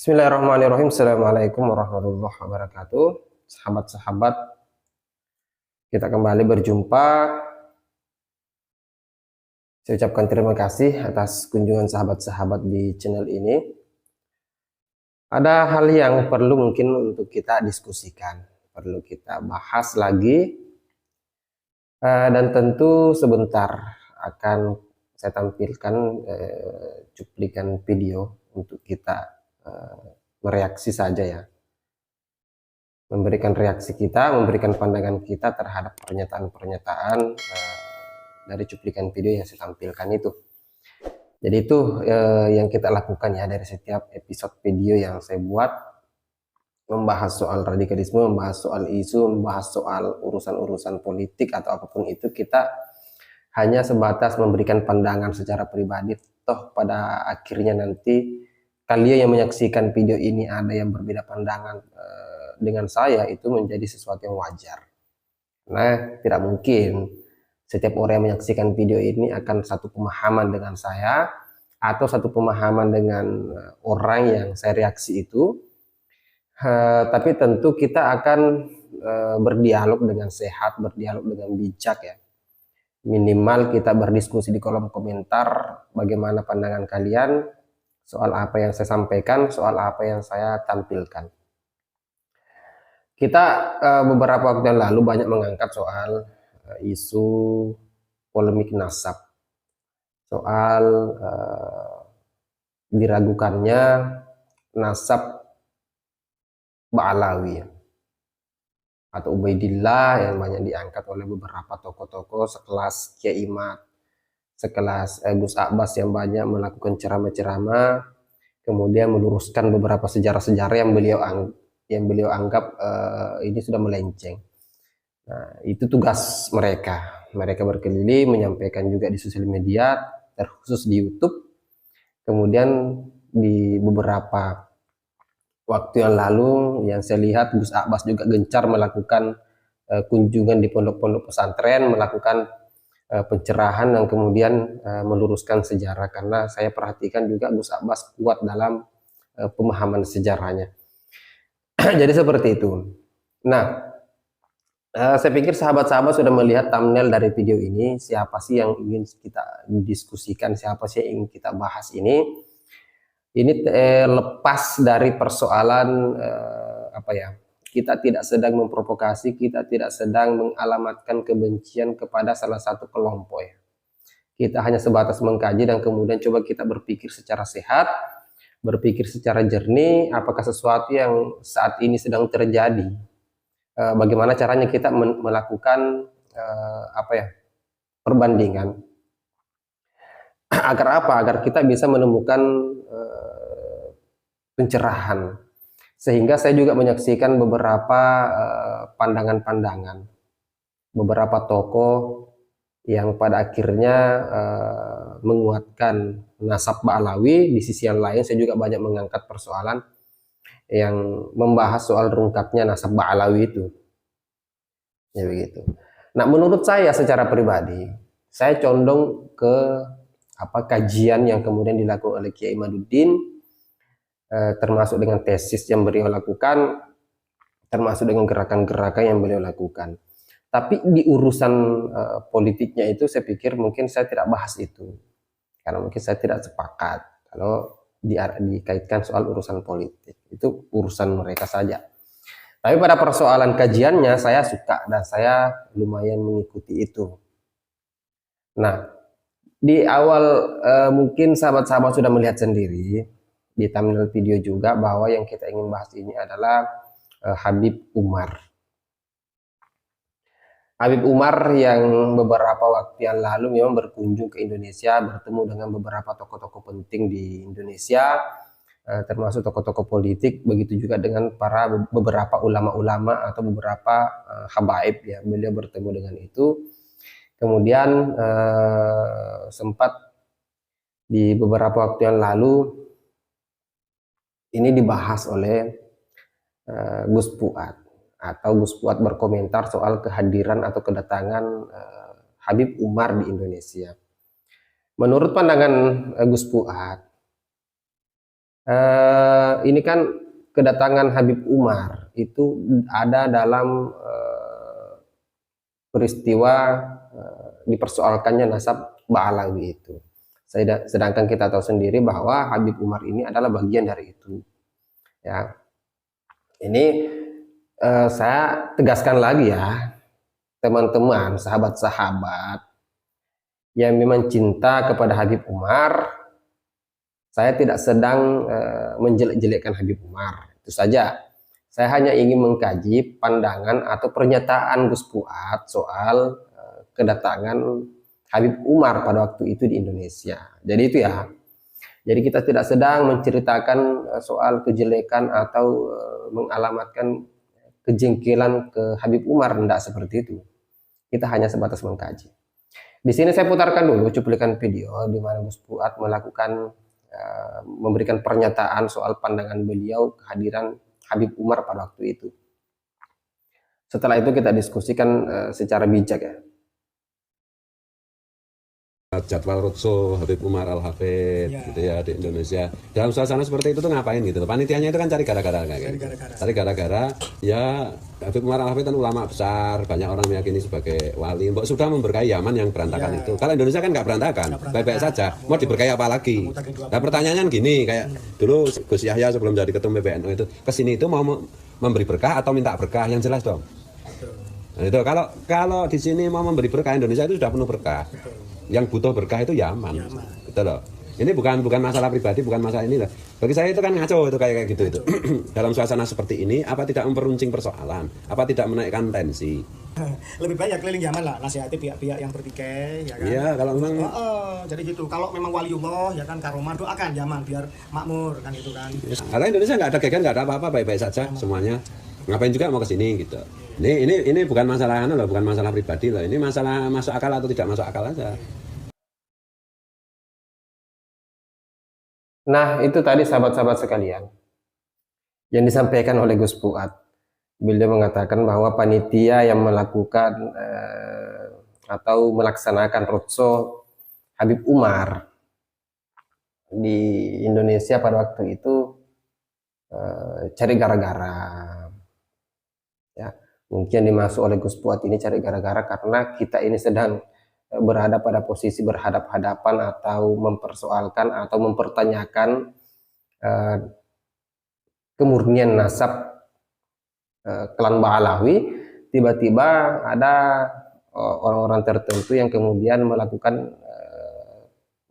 Bismillahirrahmanirrahim. Assalamualaikum warahmatullahi wabarakatuh. Sahabat-sahabat, kita kembali berjumpa. Saya ucapkan terima kasih atas kunjungan sahabat-sahabat di channel ini. Ada hal yang perlu mungkin untuk kita diskusikan, perlu kita bahas lagi, dan tentu sebentar akan saya tampilkan cuplikan video untuk kita mereaksi saja ya, memberikan reaksi kita, memberikan pandangan kita terhadap pernyataan-pernyataan dari cuplikan video yang saya tampilkan itu. Jadi itu yang kita lakukan ya dari setiap episode video yang saya buat, membahas soal radikalisme, membahas soal isu, membahas soal urusan-urusan politik atau apapun itu, kita hanya sebatas memberikan pandangan secara pribadi. Toh pada akhirnya nanti kalian yang menyaksikan video ini ada yang berbeda pandangan dengan saya, itu menjadi sesuatu yang wajar. Nah, tidak mungkin setiap orang yang menyaksikan video ini akan satu pemahaman dengan saya atau satu pemahaman dengan orang yang saya reaksi itu. Tapi tentu kita akan berdialog dengan sehat, berdialog dengan bijak ya. Minimal kita berdiskusi di kolom komentar bagaimana pandangan kalian soal apa yang saya sampaikan, soal apa yang saya tampilkan. Kita beberapa waktu yang lalu banyak mengangkat soal isu polemik nasab, soal diragukannya nasab Ba'alawi atau Ubaidillah yang banyak diangkat oleh beberapa tokoh-tokoh sekelas Kiai Imad, sekelas Gus Abbas yang banyak melakukan ceramah-ceramah, kemudian meluruskan beberapa sejarah-sejarah yang beliau anggap ini sudah melenceng. Nah, itu tugas mereka. Mereka berkeliling menyampaikan juga di sosial media, terkhusus di YouTube. Kemudian di beberapa waktu yang lalu yang saya lihat Gus Abbas juga gencar melakukan kunjungan di pondok-pondok pesantren, melakukan pencerahan dan kemudian meluruskan sejarah, karena saya perhatikan juga Gus Abbas kuat dalam pemahaman sejarahnya. Jadi seperti itu. Nah, saya pikir sahabat-sahabat sudah melihat thumbnail dari video ini, siapa sih yang ingin kita diskusikan, siapa sih yang ingin kita bahas ini. Ini lepas dari persoalan apa ya, kita tidak sedang memprovokasi, kita tidak sedang mengalamatkan kebencian kepada salah satu kelompok ya. Kita hanya sebatas mengkaji dan kemudian coba kita berpikir secara sehat, berpikir secara jernih, apakah sesuatu yang saat ini sedang terjadi, bagaimana caranya kita melakukan apa ya, perbandingan. Agar apa? Agar kita bisa menemukan pencerahan. Sehingga saya juga menyaksikan beberapa pandangan-pandangan, beberapa tokoh yang pada akhirnya menguatkan nasab Ba'alawi. Di sisi yang lain saya juga banyak mengangkat persoalan yang membahas soal rungkapnya nasab Ba'alawi itu. Ya begitu. Nah, menurut saya secara pribadi, saya condong ke kajian yang kemudian dilakukan oleh Kiai Imaduddin, termasuk dengan tesis yang beliau lakukan, termasuk dengan gerakan-gerakan yang beliau lakukan. Tapi di urusan politiknya itu saya pikir mungkin saya tidak bahas itu, karena mungkin saya tidak sepakat kalau dikaitkan soal urusan politik. Itu urusan mereka saja. Tapi pada persoalan kajiannya saya suka dan saya lumayan mengikuti itu. Nah, di awal mungkin sahabat-sahabat sudah melihat sendiri di thumbnail video juga bahwa yang kita ingin bahas ini adalah Habib Umar. Habib Umar yang beberapa waktu yang lalu memang berkunjung ke Indonesia, bertemu dengan beberapa tokoh-tokoh penting di Indonesia, termasuk tokoh-tokoh politik, begitu juga dengan beberapa ulama-ulama atau beberapa habaib ya, beliau bertemu dengan itu. Kemudian sempat di beberapa waktu yang lalu ini dibahas oleh Gus Fuad, atau Gus Fuad berkomentar soal kehadiran atau kedatangan Habib Umar di Indonesia. Menurut pandangan Gus Fuad, Ini kan kedatangan Habib Umar itu ada dalam peristiwa dipersoalkannya nasab Ba'alawi itu. Sedangkan kita tahu sendiri bahwa Habib Umar ini adalah bagian dari itu. Ya, ini saya tegaskan lagi ya, teman-teman, sahabat-sahabat yang memang cinta kepada Habib Umar. Saya tidak sedang menjelek-jelekkan Habib Umar, itu saja. Saya hanya ingin mengkaji pandangan atau pernyataan Gus Fuad soal kedatangan Habib Umar pada waktu itu di Indonesia. Jadi itu ya. Jadi kita tidak sedang menceritakan soal kejelekan atau mengalamatkan kejengkelan ke Habib Umar, tidak seperti itu. Kita hanya sebatas mengkaji. Di sini saya putarkan dulu cuplikan video di mana Gus Fuad melakukan memberikan pernyataan soal pandangan beliau kehadiran Habib Umar pada waktu itu. Setelah itu kita diskusikan secara bijak ya. Jadwal roadshow Habib Umar Al-Hafid gitu ya di Indonesia. Dalam suasana seperti itu tuh ngapain gitu? Panitianya itu kan cari gara-gara kayak gitu. Cari gara-gara ya Habib Umar Al-Hafid kan ulama besar, banyak orang meyakini sebagai wali. Mbok sudah memberkahi Yaman yang berantakan itu. Kalau Indonesia kan nggak berantakan, baik-baik saja. Mau diberkahi apa lagi? Nah pertanyaannya gini, kayak dulu Gus Yahya sebelum jadi ketum PBNU itu kesini itu mau memberi berkah atau minta berkah yang jelas dong. Nah, itu kalau di sini mau memberi berkah, Indonesia itu sudah penuh berkah. Yang butuh berkah itu Yaman. Gitu loh. Ini bukan masalah pribadi, bukan masalah ini lah. Bagi saya itu kan ngaco itu kayak gitu itu. Dalam suasana seperti ini, apa tidak memperuncing persoalan? Apa tidak menaikkan tensi? Lebih banyak keliling Yaman lah, nasihati pihak-pihak yang bertikai, ya kan? Iya, kalau memang. Jadi gitu. Kalau memang waliullah, ya kan karomah, doakan Yaman biar makmur kan itu kan. Karena Indonesia nggak ada geger, nggak ada apa-apa, baik-baik saja semuanya. Ngapain juga mau ke sini gitu. Ini bukan masalah loh, bukan masalah pribadi loh. Ini masalah masuk akal atau tidak masuk akal aja. Nah, itu tadi sahabat-sahabat sekalian yang disampaikan oleh Gus Fuad. Beliau mengatakan bahwa panitia yang melakukan atau melaksanakan roadshow Habib Umar di Indonesia pada waktu itu cari gara-gara. Ya, mungkin dimaksud oleh Gus Fuad ini cari gara-gara karena kita ini sedang berada pada posisi berhadap-hadapan atau mempersoalkan atau mempertanyakan kemurnian nasab klan Ba'alawi. Tiba-tiba ada orang-orang tertentu yang kemudian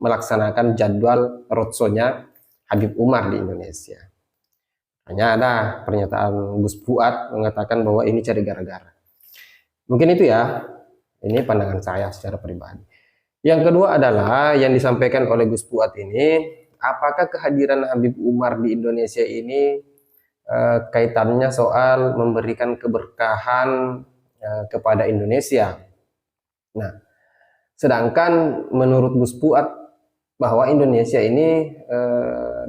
melaksanakan jadwal roadshow-nya Habib Umar di Indonesia. Hanya ada pernyataan Gus Fuad mengatakan bahwa ini cari gara-gara. Mungkin itu ya. Ini pandangan saya secara pribadi. Yang kedua adalah yang disampaikan oleh Gus Fuad ini, apakah kehadiran Habib Umar di Indonesia ini kaitannya soal memberikan keberkahan kepada Indonesia. Nah, sedangkan menurut Gus Fuad bahwa Indonesia ini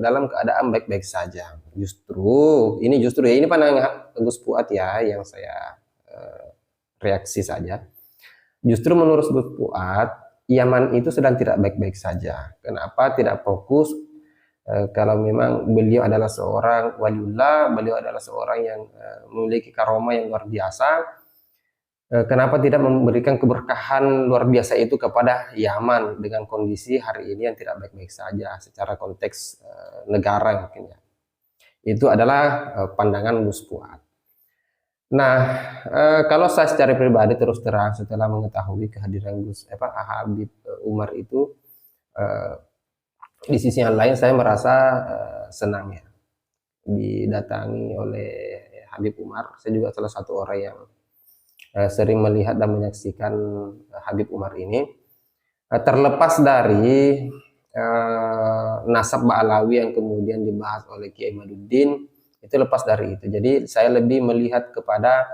dalam keadaan baik-baik saja. Justru ini pandangan Gus Fuad ya yang saya reaksi saja. Justru menurut Gus Fuad, Yaman itu sedang tidak baik-baik saja. Kenapa tidak fokus? Kalau memang beliau adalah seorang waliullah, beliau adalah seorang yang memiliki karomah yang luar biasa. Kenapa tidak memberikan keberkahan luar biasa itu kepada Yaman dengan kondisi hari ini yang tidak baik-baik saja secara konteks negara mungkin ya. Itu adalah pandangan Gus Fuad. Nah, kalau saya secara pribadi terus terang setelah mengetahui kehadiran Habib Umar itu, di sisi yang lain saya merasa senang ya didatangi oleh Habib Umar. Saya juga salah satu orang yang sering melihat dan menyaksikan Habib Umar ini. Terlepas dari nasab Ba'alawi yang kemudian dibahas oleh Kiai Maduddin, itu lepas dari itu. Jadi saya lebih melihat kepada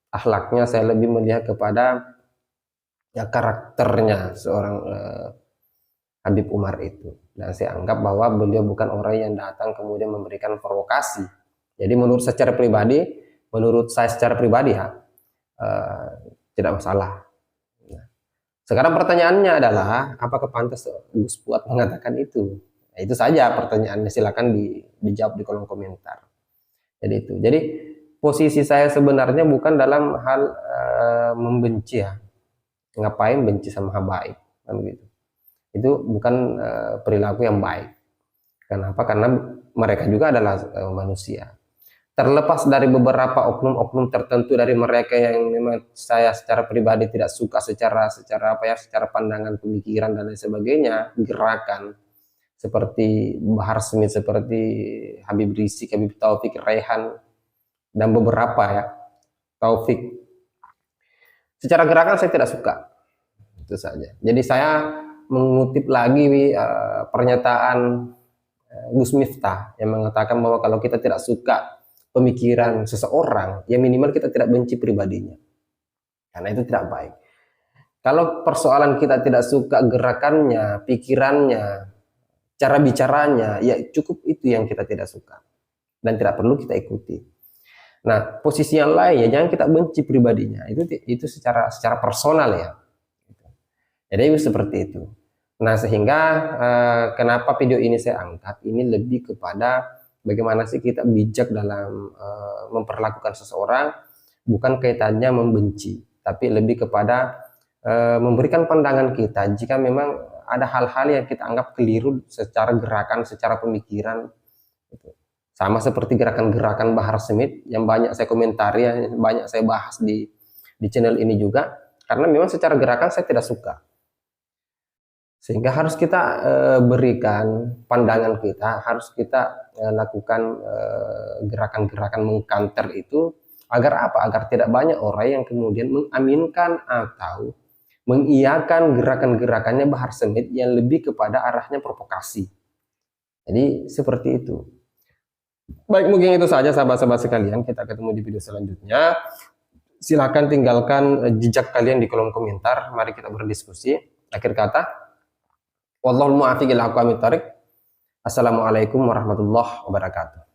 akhlaknya, saya lebih melihat kepada karakternya seorang Habib Umar itu. Dan saya anggap bahwa beliau bukan orang yang datang kemudian memberikan provokasi. Jadi menurut saya secara pribadi ya tidak masalah. Nah, sekarang pertanyaannya adalah apakah pantas Gus Fuad mengatakan itu? Nah, itu saja pertanyaannya, silakan dijawab di kolom komentar. Jadi itu. Jadi posisi saya sebenarnya bukan dalam hal membenci ya. Ngapain benci sama habaib kan begitu. Itu bukan perilaku yang baik. Kenapa? Karena mereka juga adalah manusia. Terlepas dari beberapa oknum-oknum tertentu dari mereka yang memang saya secara pribadi tidak suka secara secara pandangan pemikiran dan lain sebagainya, gerakan seperti Bahar Smith, seperti Habib Rizik, Habib Taufik, Raihan, dan beberapa ya, Taufik. Secara gerakan saya tidak suka, itu saja. Jadi saya mengutip lagi pernyataan Gus Miftah yang mengatakan bahwa kalau kita tidak suka pemikiran seseorang, ya minimal kita tidak benci pribadinya, karena itu tidak baik. Kalau persoalan kita tidak suka gerakannya, pikirannya, cara bicaranya, ya cukup itu yang kita tidak suka dan tidak perlu kita ikuti. Nah, posisi yang lain ya jangan kita benci pribadinya, itu secara personal ya. Jadi seperti itu. Nah, sehingga kenapa video ini saya angkat, ini lebih kepada bagaimana sih kita bijak dalam memperlakukan seseorang, bukan kaitannya membenci, tapi lebih kepada memberikan pandangan kita jika memang ada hal-hal yang kita anggap keliru secara gerakan, secara pemikiran. Sama seperti gerakan-gerakan Bahar Smith yang banyak saya komentari, yang banyak saya bahas di channel ini juga, karena memang secara gerakan saya tidak suka. Sehingga harus kita berikan pandangan kita, harus kita lakukan gerakan-gerakan mengkanter itu agar apa? Agar tidak banyak orang yang kemudian mengaminkan atau mengiyakan gerakan-gerakannya Bahar Smith yang lebih kepada arahnya provokasi. Jadi seperti itu. Baik, mungkin itu saja sahabat-sahabat sekalian. Kita ketemu di video selanjutnya. Silakan tinggalkan jejak kalian di kolom komentar. Mari kita berdiskusi. Akhir kata, wallahul muwaffiq ila aqwamit thoriq. Assalamualaikum warahmatullahi wabarakatuh.